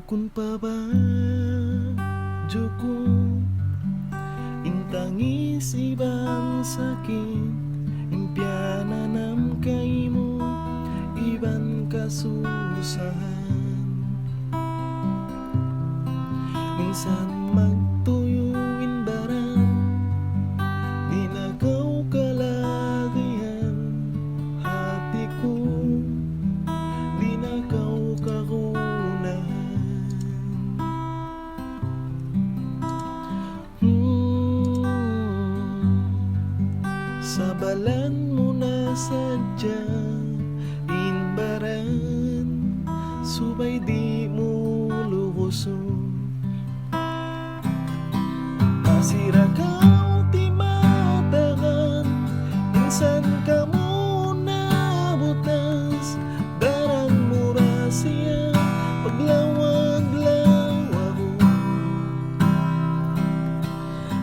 Bukun pa ba Diyoko intangis ibang sakit impiananam kaimo iban kasusahan minsan magtuyuin baran di nagaw kalagihan hatiku di nagaw karunahan sabalan mo na sadya inbaran subay di mo lukuson masira ka o ti matagan minsan ka mo nabutas darang mura siya paglawag-lawag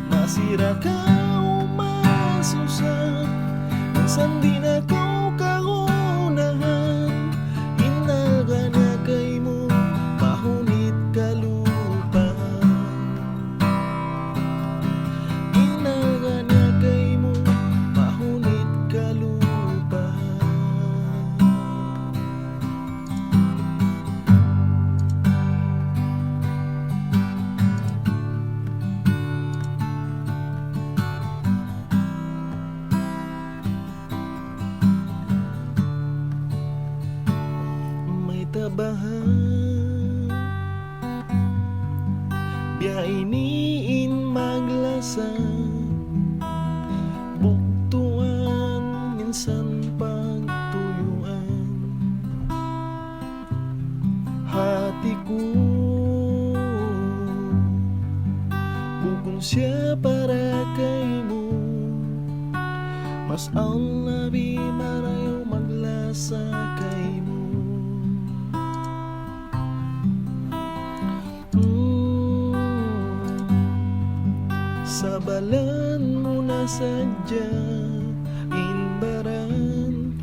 masira ka o masusa minsan di na kau kaunahan inaga na kay mo mahunit kalupahan inaga na kay mo mahunit kalupahan may tabahan biyainiin maglasang bugtuan minsan pagtuyuan hatiku bukun siya para kay mo mas ang labi marayo maglasa kay mo sabalan mo na sadya inbaran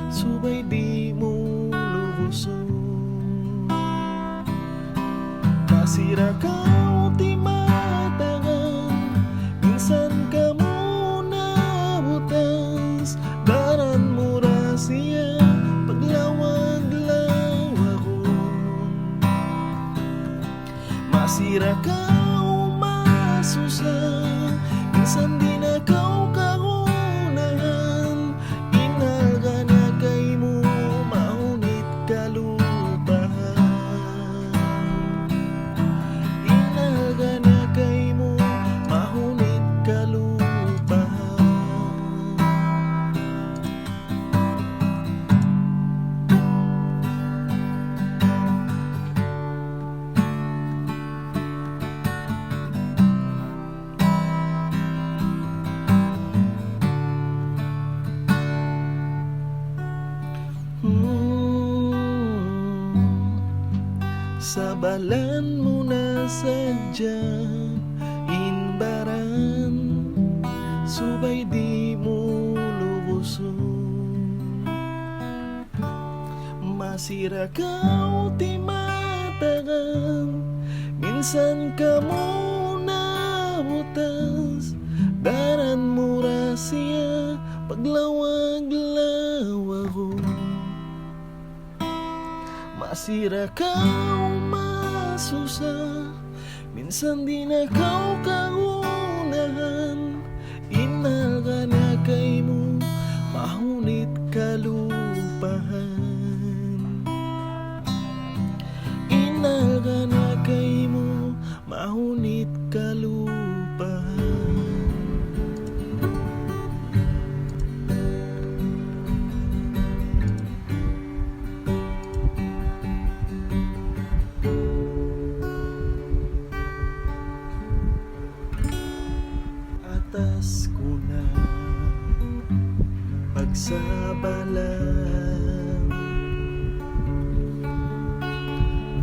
subay di mo lubuson masira ka o ti matagan minsan ka mo nabutas daran mura siya paglawag-lawag masira ka susa minsan di na kau kaunahan inaga na kay mo mahunit kalupahan inaga na kay mo mahunit kalupahan sabalan mo na sadya inbaran subay di mo lubuson masira ka o ti matagan minsan ka mo nabutas daran mura siya paglawag-lawag masira ka o masusa minsan di na kau kaunahan inaga na kay mo mahunit kalupahan inaga na kay mo mahunit kalupahan atas ko na pagsabalan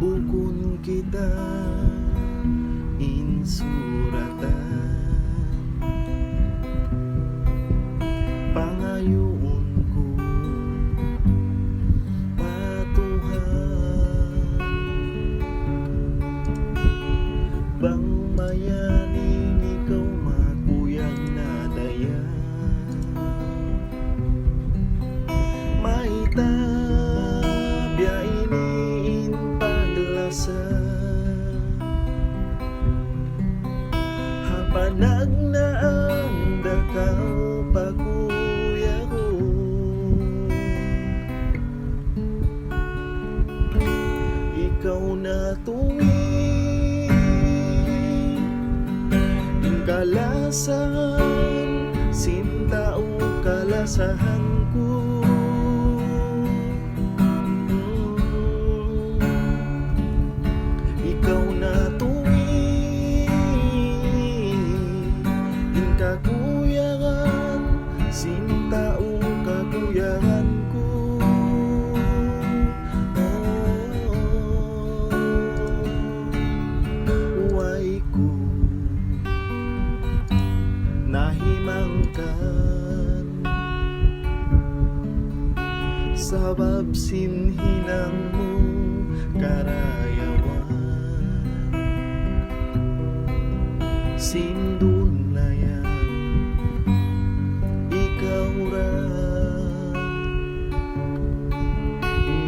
bukun kita insuratan pangayoon ko patuhan bayaning ikaw makuyang nadaya. May tabya iniin paglasa, hapanag na ang dakaw pakuya ko. Ikaw na tuwing kalasan, sinta o kalasahan ko. Ikaw na tuwing kakuyangan, sinta o kakuyangan ko. Uway ko nahimangkan, sabab sinhinang mo karayawan. Sindun na yan, ikaw ra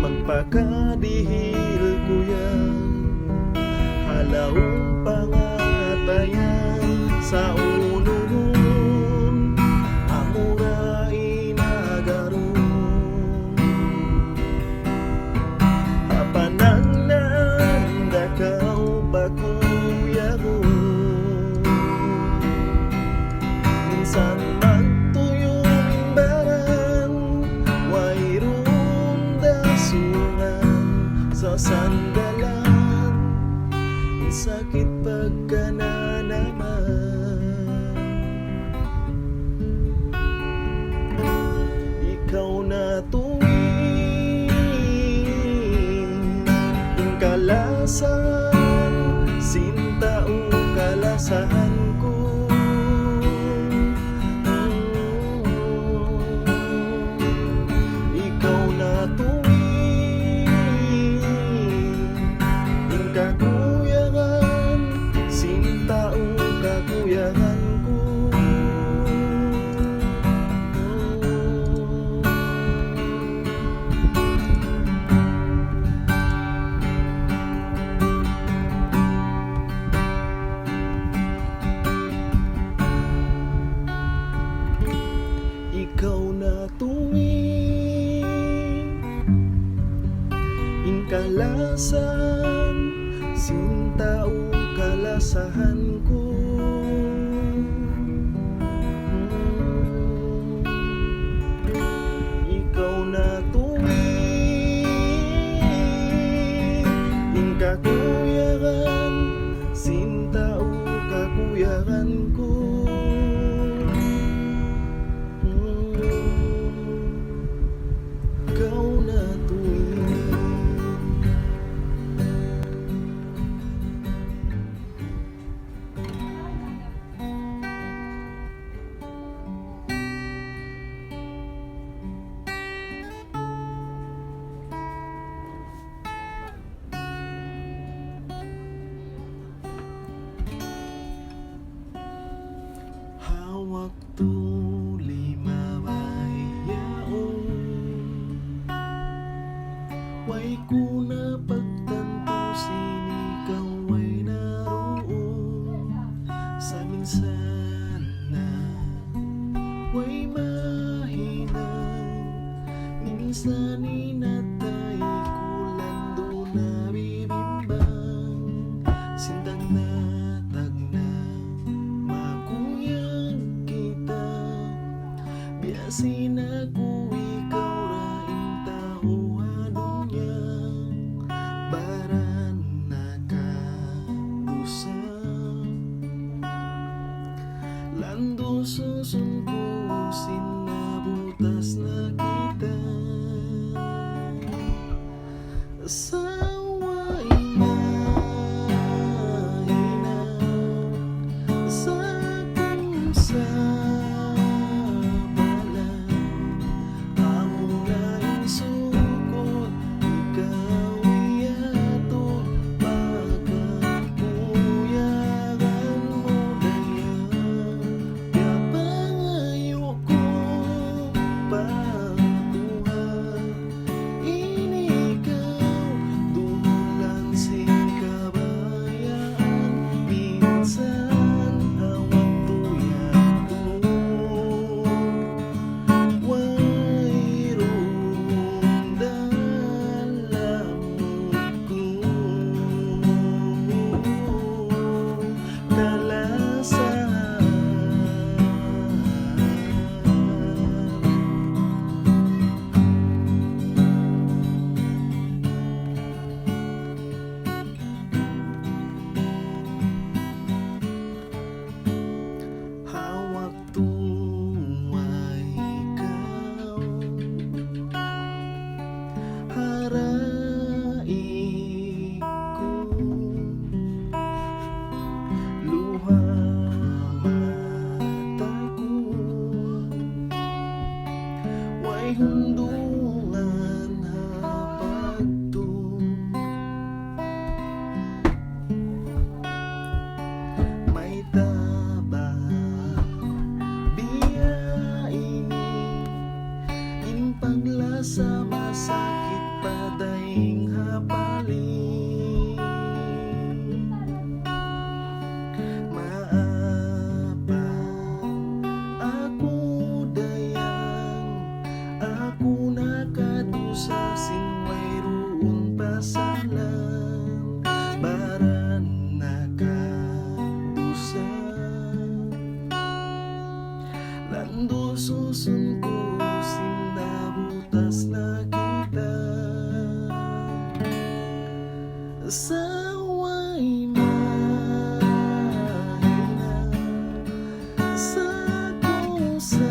magpakadihil ko yan, halawang pangatayan sa unuhon, amura inagaron. Hapanag na ang dakaw pakuya ko, minsan magtuyong imbaran, wayroon dasungan sa sandalan, sakit pagka na naman. Ikaw na tuwing kalasan, sinta o kalasahan ko. Ikaw na tuwing kakuyangan, sinta o kakuyangan ko. Ikaw na tuwing kalasan, sinta o kalasahan ko. Ikaw na tuwing kakuyangan, sinta o kakuyangan ko. Ikaw na tuwing hawak tuli mabayaon, way ko na pagtanto sinikaw ay naroon sa minsan na way mahinang, minsan inatay kulang doon na bibimbang, sintang natagnang makuyang kita, biyasin ako ikaw raing tauhan niya, baran nakausap, lando susungkusin na butas na kita, saway mahina sa kumsa pala, amo na insukot, ikaw iyato pagkakuyagan kita ba biyaini in paglasa masakit padaing hapali maapa ako dayang ako nakadusa sing mayroon pasalan baran nakadusa lando susun ko sinabutas na kita saway mahina sa kusa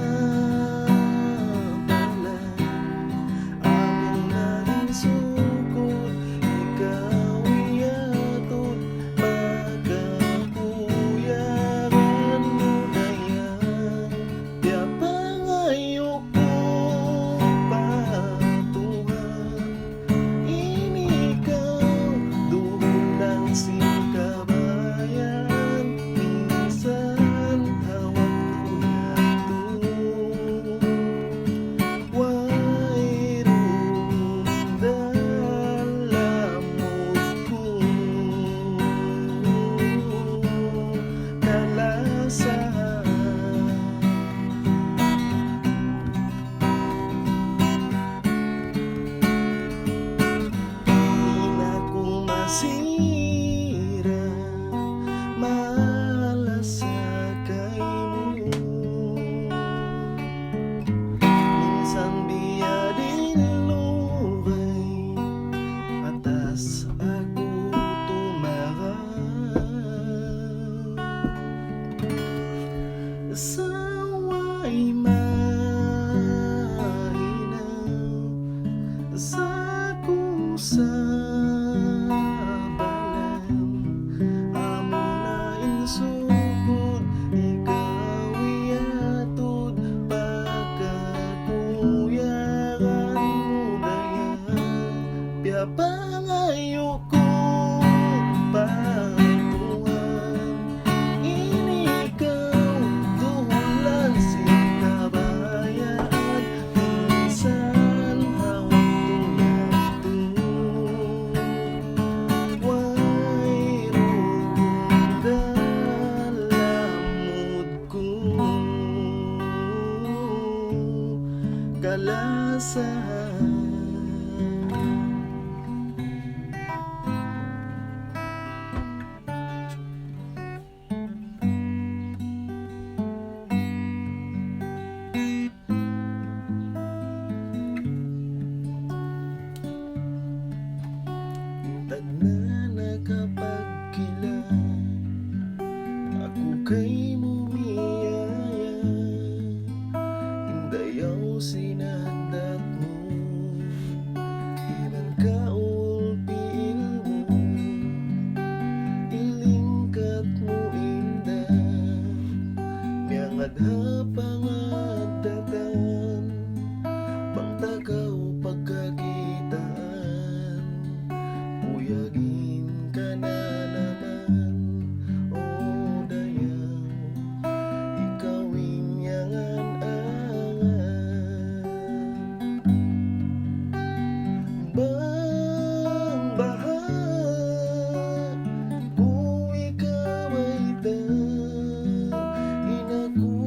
sira malas sa kaymo minsan biya din lugay atas ako tumarang saway mahina sa kusa sukod ikaw iatod pagkakuyaran mo dayan biya pangayo ko patuhan ini ikaw dulan si kabayan minsan hawak tuyag way rugda kalasan tag na nakapagkila ako kay mumiyaya dayaw sinagdat mo ilan kaulpil mo ilingkat mo inda miangad hapangadatan bang tagaw pagkakitaan uyagin ka na naman o dayaw ikawin yangan bang baha kung ikaw ay inaku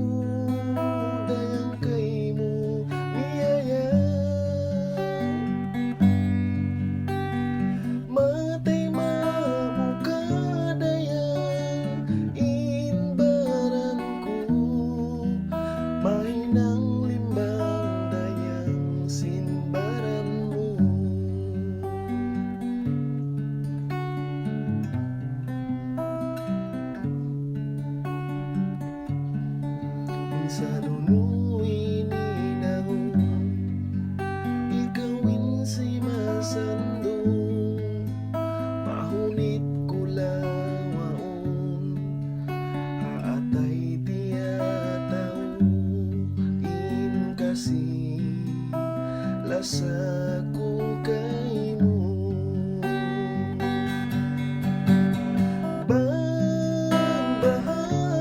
dayang kay mo niyaya matay mamuka dayang inbaran ko mahinang limbang dayang sinbaran mo sa lunuin inahon ikawin si masandong mahunit kulawaon haatay tiyataw in kasi lasa ko kay mo bang baha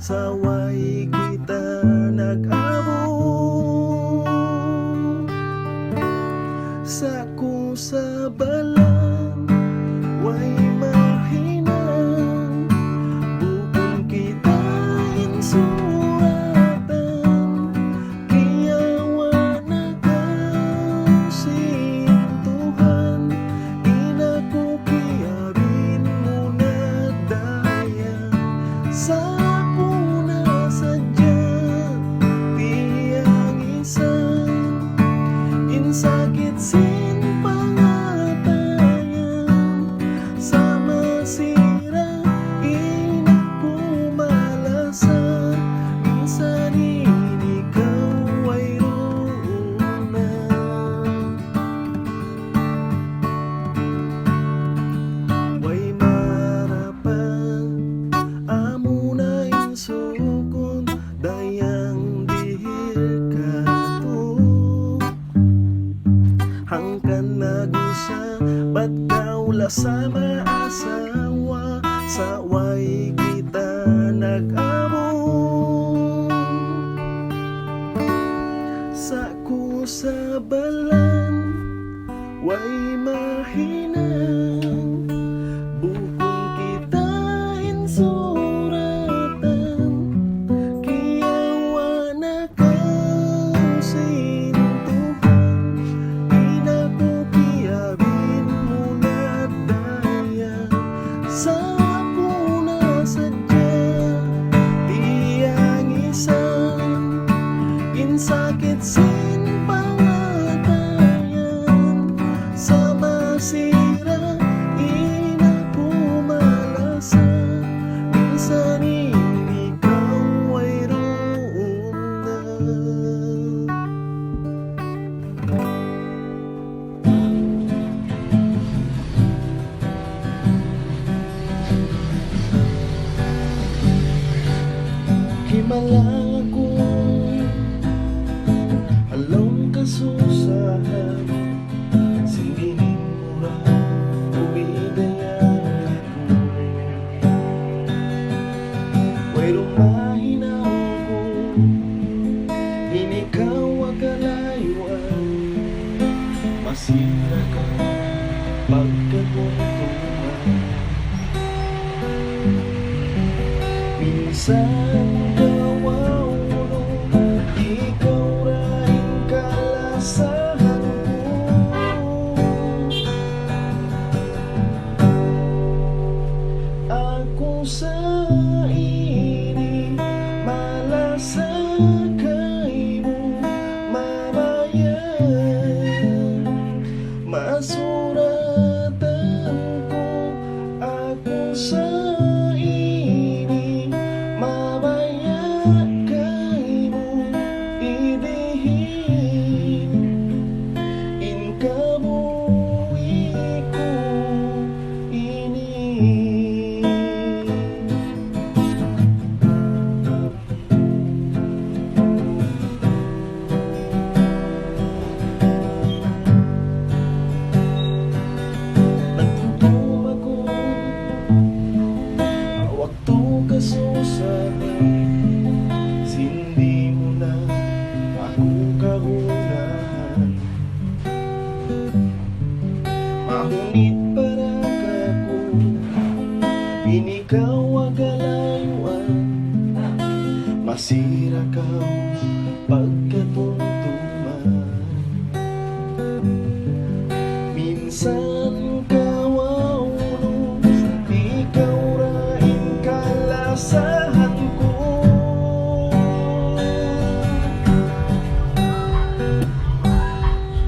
saway kita nag-amo sa kusabalan way mahinang bukon kita insuratan kiyawa nagausintuhan inakukiyabin mo na daya sa puna sadya tiyang isan insakit sin pangatayan sa masira inapumalasa minsan ikaw ay roon na way marapan amo na insukon dayang dihir ka to hangkan nagusa ba't kaula sa maasawa saway kita nag-amo sa kusabalan way mahinang bukon kita insuratan kiyawa nakausintuhan inakukiyabin mo na daya sa puna sadya tiyang isan insakit sin pangatayan sa masira inapumalasa minsan ikaw ay roon na. Himala ko along kasusahan sindinin mo ra umidayan ko way rumahinaw ko inikaw akalayuan masira ka pagkaguntungan minsan kawaw ikaw rin kalasahan ko ako sa ini malasa kay mo mamayan masuratan ko ako sa ini mamayan kay mo idihin inkabuhi ko ini nagtutum ako awak to kasusahan sindi mo na ako kahunahan mahunit para kako inikaw agalayuan masira ka pagkatuntuman minsan kawaulo ikaw raing kalasahan ko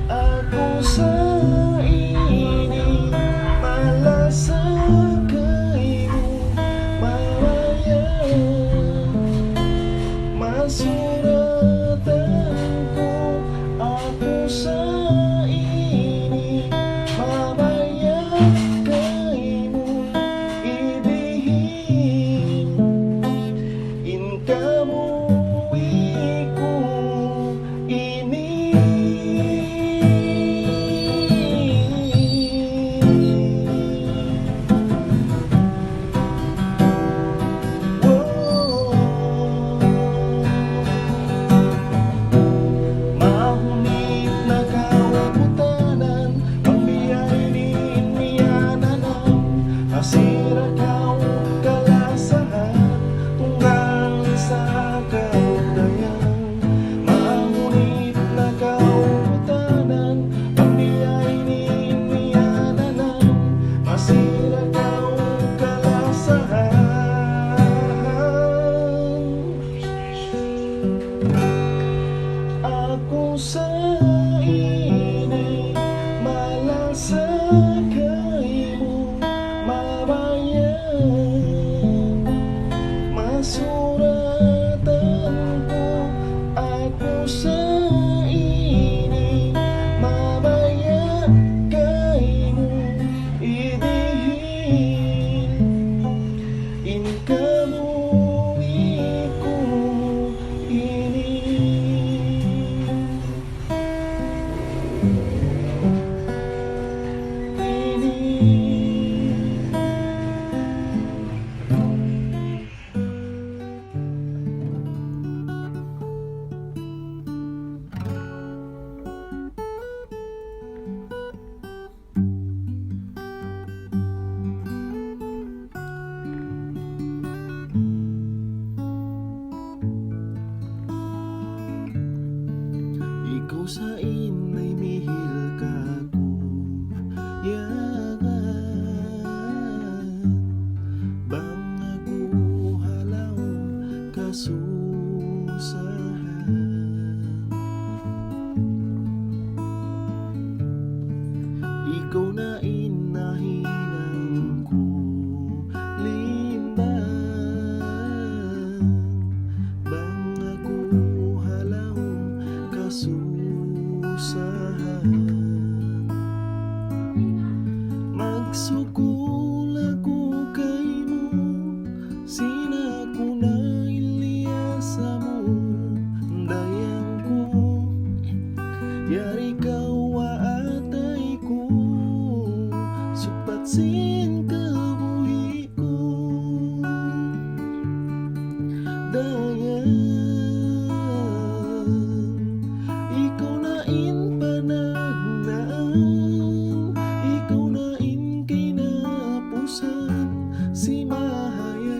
ako sa ini malasa kay mo mamayan masura Sain may mihil ka kuyagan bang ako halaw kasusahan. Ikaw na inahinang ko limbang bang ako halaw kasusahan. Magsukol ako kay mo, sina ko na iliyasa mo, dayang ko, yari ka waatay ko, supatsin ka buhi ko, dayang ikaw na in panagnaan, ikaw na in kinapusan, si Mahaya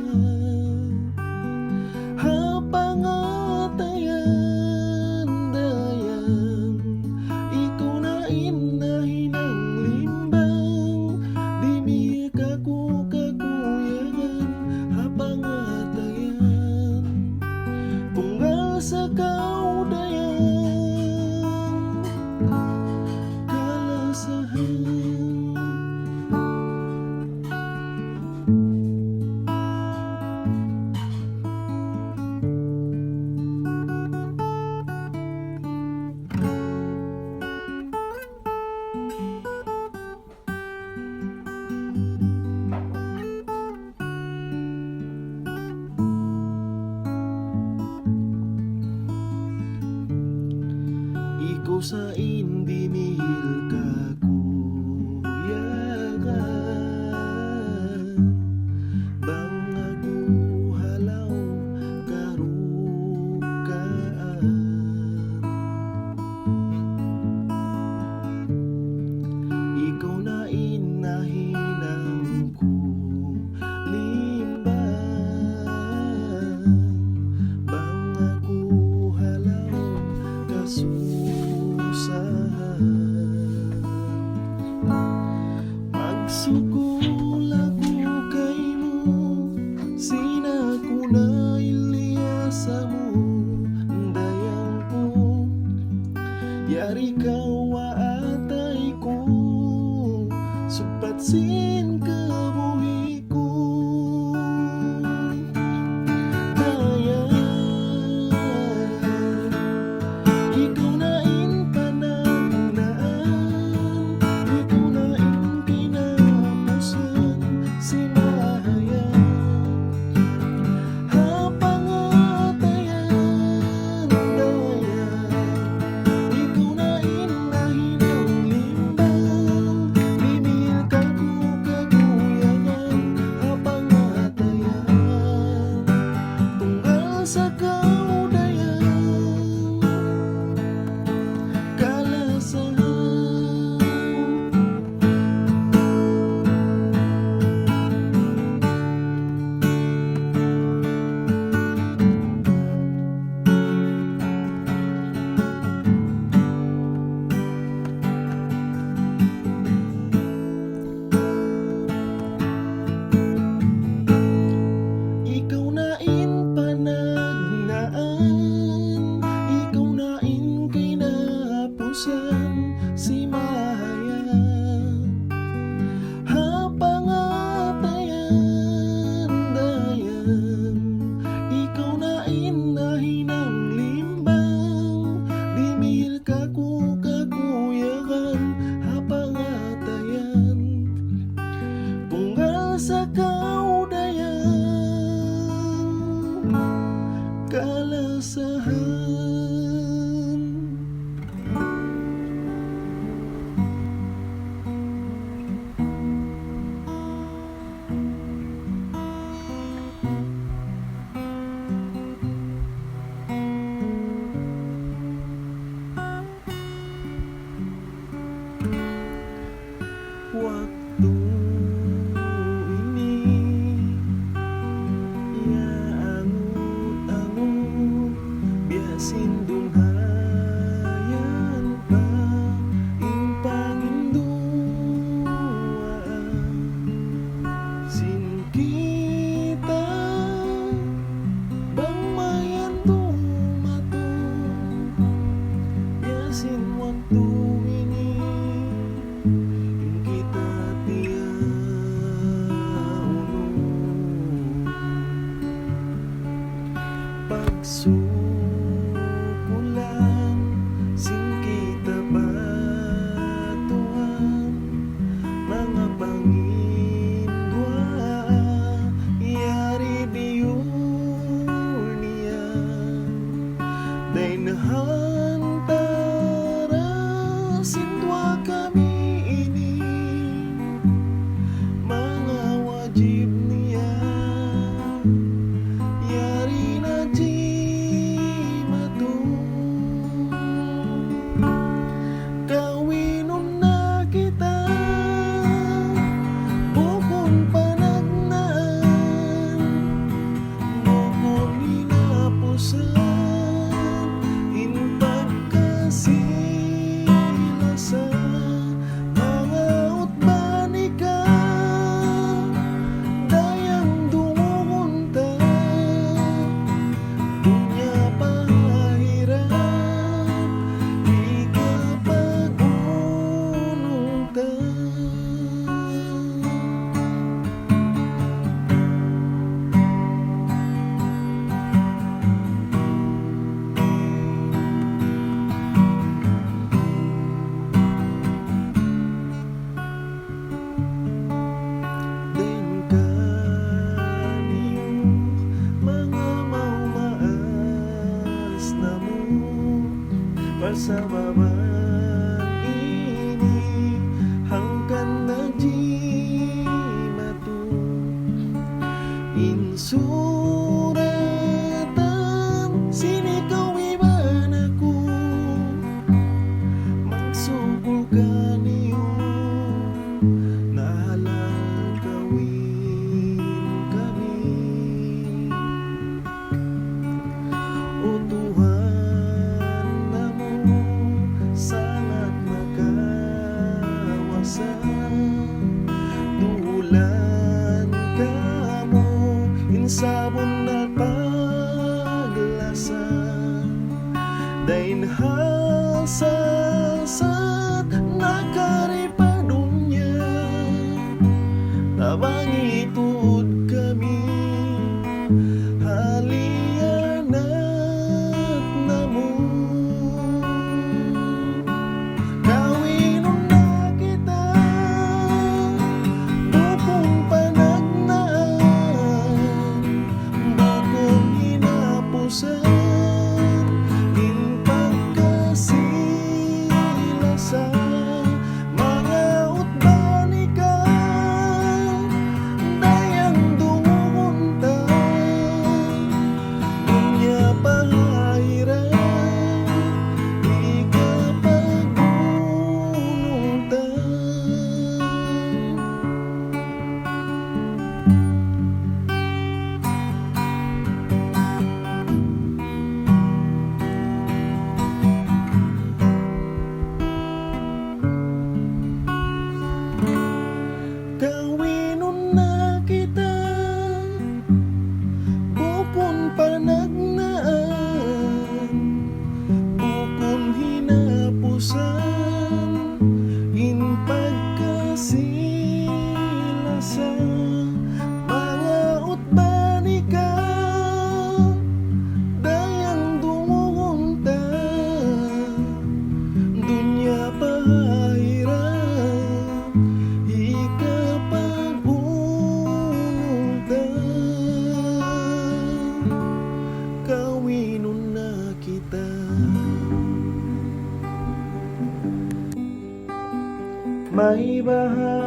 hapangatayan, dayang ikaw na in nahinang limbang, di mi kaku kakuyagan hapangatayan, tunggal sa kaudayang kalasahan. Ikaw sa hindi mihil ka kuyagan bang ako halaw karukaan. Ikaw na inahinang ko limbang bang ako halaw kasusahan. Magsukol ako kay mo, sina ko na iliyasa mo, dayang ko, yari ka waatay ko, supatsin ka buhi ko, dayang ikaw na in panagnaan, ikaw na in kinapusan, si Mahaya hapangatayan, dayang ikaw na in nahinang limbang, bimil kaku kakuyagan hapangatayan, tunggal sa kaudayang kalasahan. Ikaw na in panagnaan, ikaw na in kinapusan, si Mahaya hapangatayan, dayang ikaw na in nahinang limbang, di mihil kaku kakuyagan hapangatayan, tunggal sa kaudayang kalasahan. Waktu ini ya angut-angut biasin dunghayan Nagsukulan singkita batuan mga pangindwa yari diurnia dainahan tara sindwa kami ini mga wajib niya yari na matu kawinon na kita bukon panagnaan bukon hinapusan inpagkasilasan mga utbani ka dayang dumunta dunya pahirap di kapaguluntan mga maumaas na mo bersama ini hangkan najimatu insuratan sini kau ibanaku magsugol kaniyo nahalang kawin kami utuhan na mo sangat makawasan dulan ka mo insabon na paglasan dain hasasat nakaripadunya tabang itud kami halianat namo kawinon na kita bukong panagnaan bukong hinapusan inpagkasilasan mga utbani ka dayang dumunta dunya pahirap di kawinon na kita bukon panagnaan bukon hinapusan inpagkasilasan mga utbani ka dayang dumunta dunya pahirap kawinon na kita may baha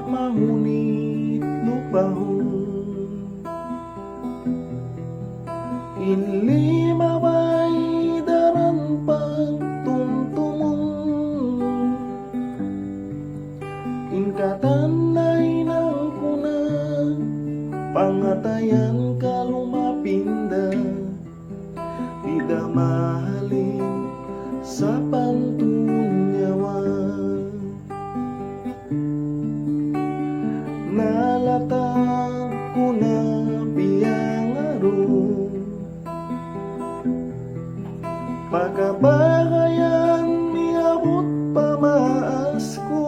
mahunit lupahon inlima bay daran pagtumtumong inkatanay ng kuna pangatayan kalumapinda ida mahalin sa pantunyawan nalatag ko na biyang aron pagkabahayan miabot pamaas ko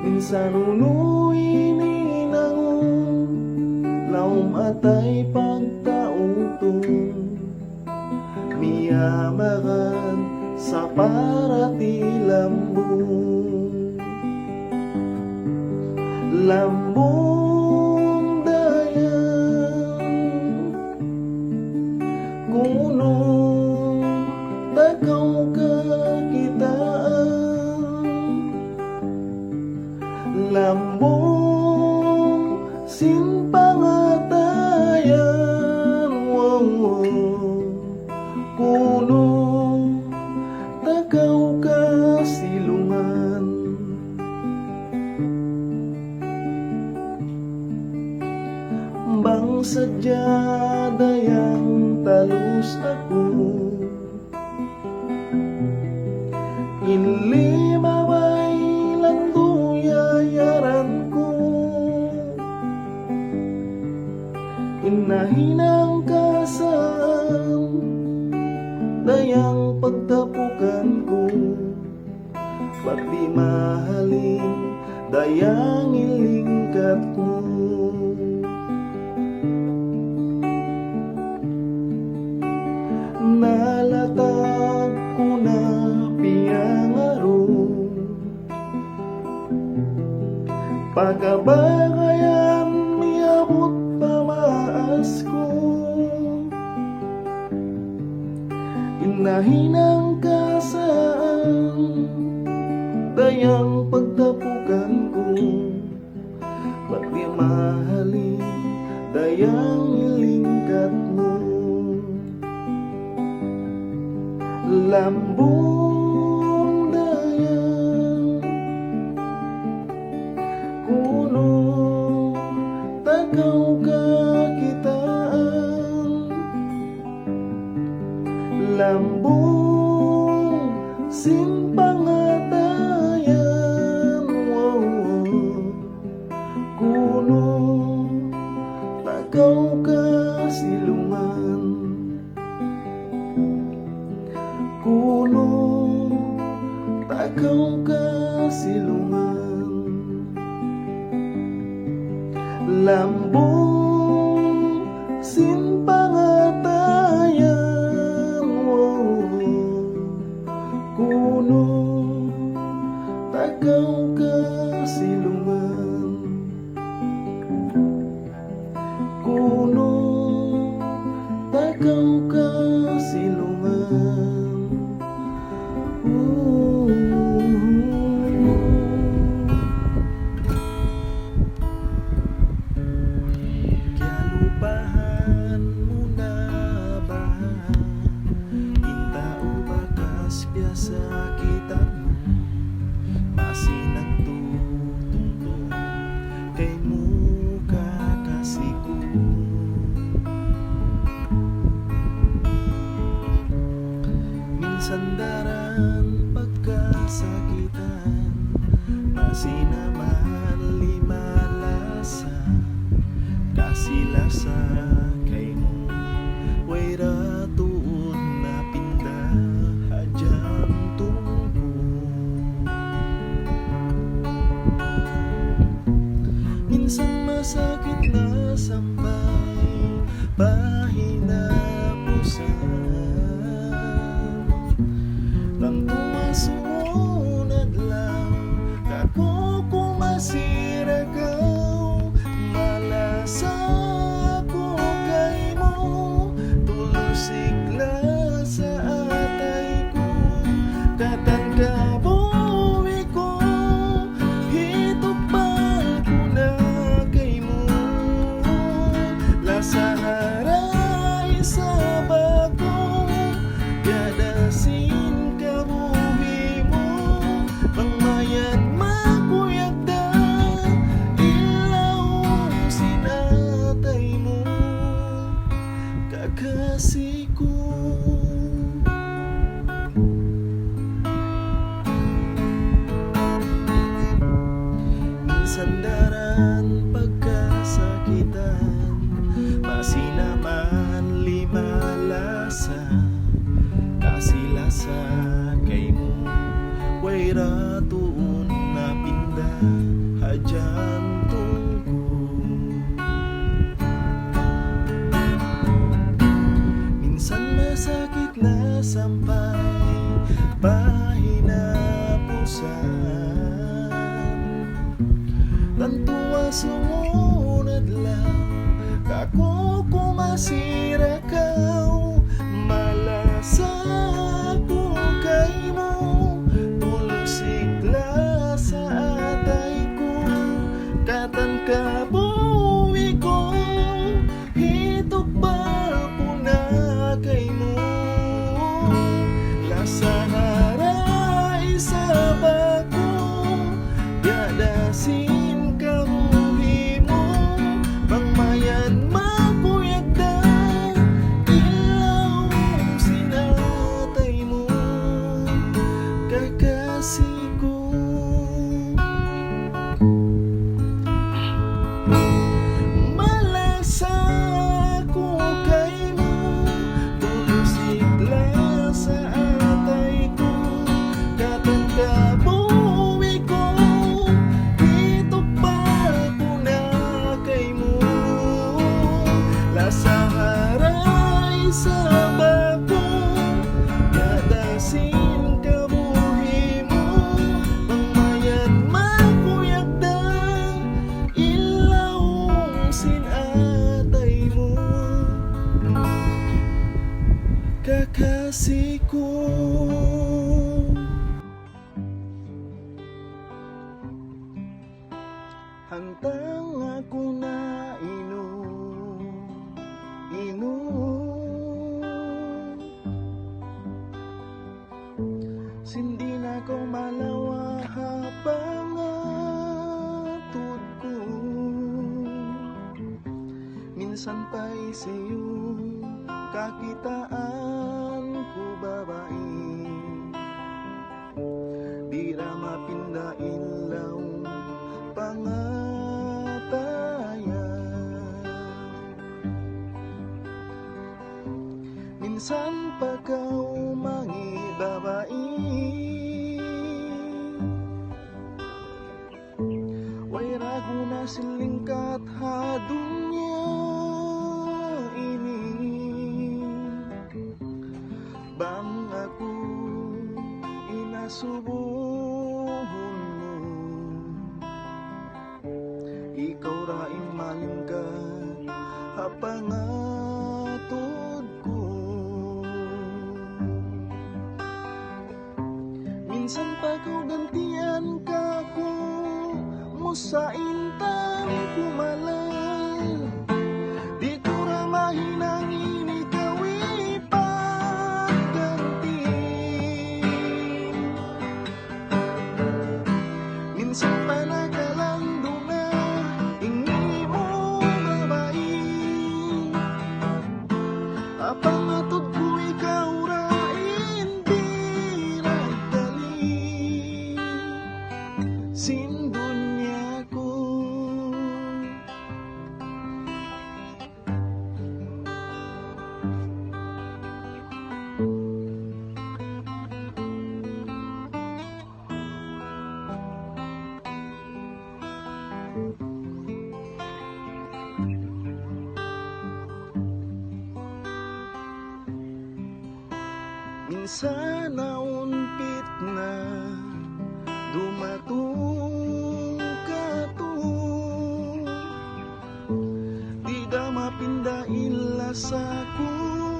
minsan unuin inangon laong atay pagtautong miyamaran sa parati lambong dayang kunong takaw ka kitaan lambong simpangatayan kunong takaw ka silungan bang sadya dayang talus ako inli maway landuyayaran ko inahinang kasang dayang pagtapukan ko ba't di mahalin dayang ilingkat mo nalatag ko na piyangaro pagkabagayan miabot pamaas ko inahinang kasaan dayang pagtapukan ko ba't di mahalin dayang ilingkat mo lambong dayang kunong takaw ka kitaan lambong simpangatayan kunong takaw ka silungan kunong takaw ka silungan lambong simpangatayan kunong takaw ka silungan kunong takaw ka silungan Kalupahan mo na ba Kinta o bakas piyasa kita mo Masinag tutungtong Kay mo kakasiku Minsan daran pagkasakitan Masinaman limalasa Kasilasa kay mo way ratuon na pinda hadyang tungko minsan masakit na sampay pahina pusan tanto masunod lang kako kumasira ka malasa ko kay mo tulusigla sa atay ko katanggaboy ko hitupal ko na kay mo lasaharay sa bago gadasin kabuhi mo pangmayat makuyagda kakasiku minsan daran pagkasakitan masinaman limalasa kasilasa kay mo way ratuon na pinda hadyan tungko sampay pahinapusan tantua sumunod lang kako kumasira kau malasa ko kay mo tulsigla sa atay ko katan ka buwi ko hitok ba po na kay mo lasahara isa ba ko yadasin kamuhi mo bangmayan mapuyag da ilaw sinatay mo kakasih ko malasa ko kay mo tulsigla sa atay ko katan ka buwi ko hitok pa ko na kay mo lasaharay sa bako yadasin kabuhi mo pangmayan makuyag da ilaw sinatay mo kakasih ko hantang ako na inom sindi na ko malawa habang atod ko minsan pa'y sa'yo kakitaan ko babae di ra mapinda ilaw pangatayan minsan pa kau mangibabai way ragu na silingkat ha dunya ini bang ako inasubuhon mo ikaw ra imalin ka hapangatod ko minsan pa ko gantian ka ko mo sa intan kumalal di ko ra mahinangin ikaw ipagganti minsan pa nakalando na ingi mo babae apang atod ko ikaw ra hindi nagdali sindunya ko minsan naunpit na dumatong ka to di da mapinda ila sa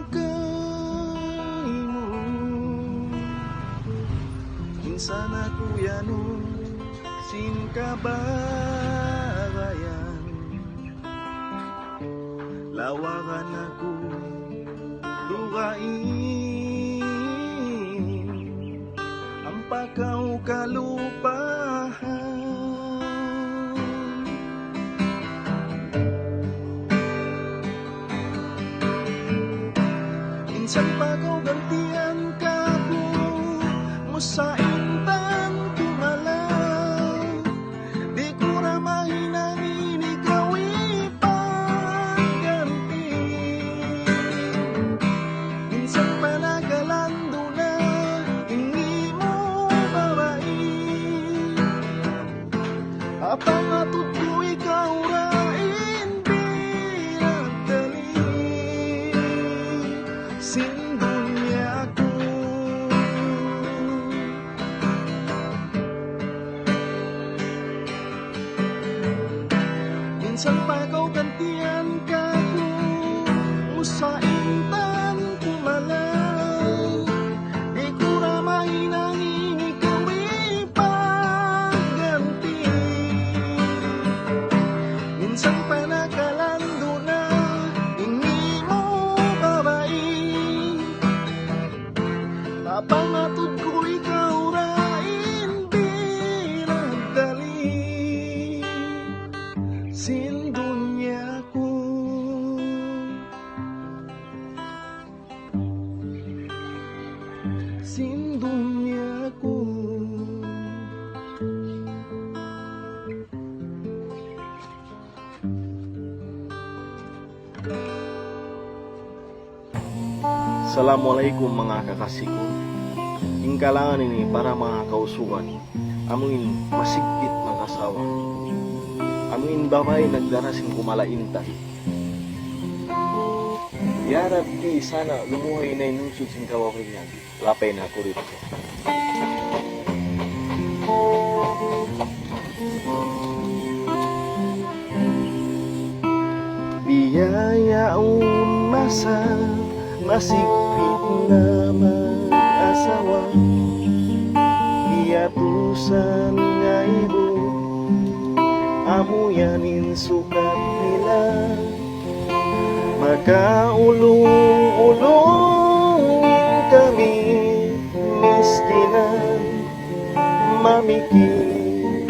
kay mo minsan ako yanon sin kabayan lawakan ako lugain ang pakaw kalupahan minsan pakaw gantian ka ko mo sa intan kumalaw di ko ra mahinangin ikaw ipagganti minsan pa nagalando na ingi mo babae apang atod ko ikaw ra hindi nagdali sindunya sa intan kumalay, di ko ramay nang ikaw ipagganti. Minsan pa nakalando na hindi mo babae, papangatod ko ikaw rain binagdali. Sindunya ko, sindunya ko. Assalamualaikum mga kakasiko. Ingkalangan ini para mga kausugan. Amuin masigpit ng asawa. Amuin babay nagdarasing kumalainta. Ya Rabbi, sana lumuhay na inusod sing kawawin niya. Lapay na ako rito. Biyaya umasa, masigpit na mag-asawa. Iyatusan nga ibo, amuyanin sukat nila. Magkaulong-ulong kami, miskinan, mamikit,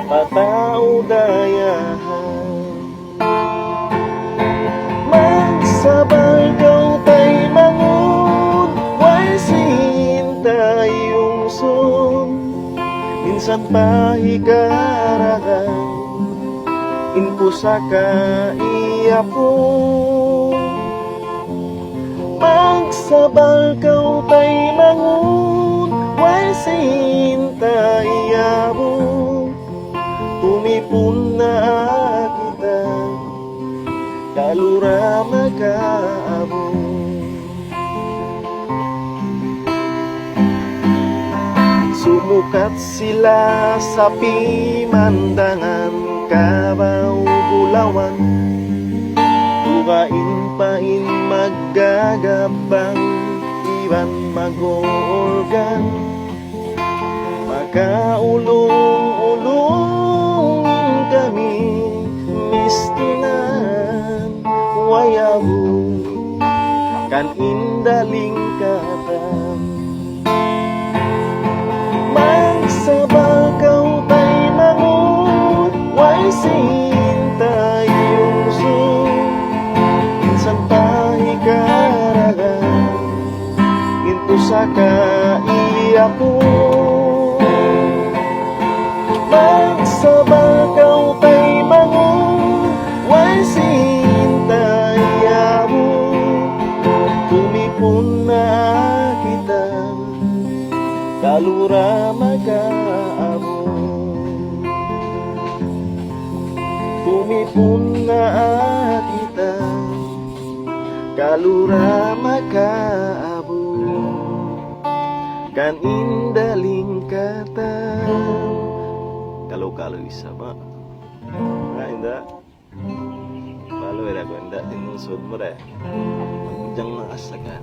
patao dayahan. Magsabay kau tay mangun, way sinta yung son. Minsan pa hikaragan, inpusaka iya po. Magsabal kau tay mangun, way sinta iya po. Tumipon na kita, kalura magkaabo. Sumukat sila sa pimandangan, kabaw bulawan. Tukain pain maggagabang, iban mag-organ. Magkaulong-ulong kami, miskinan, wayabu, kan indaling katam. Magsabal kau tay mangun, way sinta yung sun. Minsan pa hikaragan, intusaka iya po. Magsabal kau tay mangun, way sinta iya po. Tumipon na kita, kalura magkaabo. Tumipon na kita, kalura magkaabo. Kan indaling kata, kalau isa ba? Inda. Kalau era ko inda tinusod mo re. Magjang na asagan.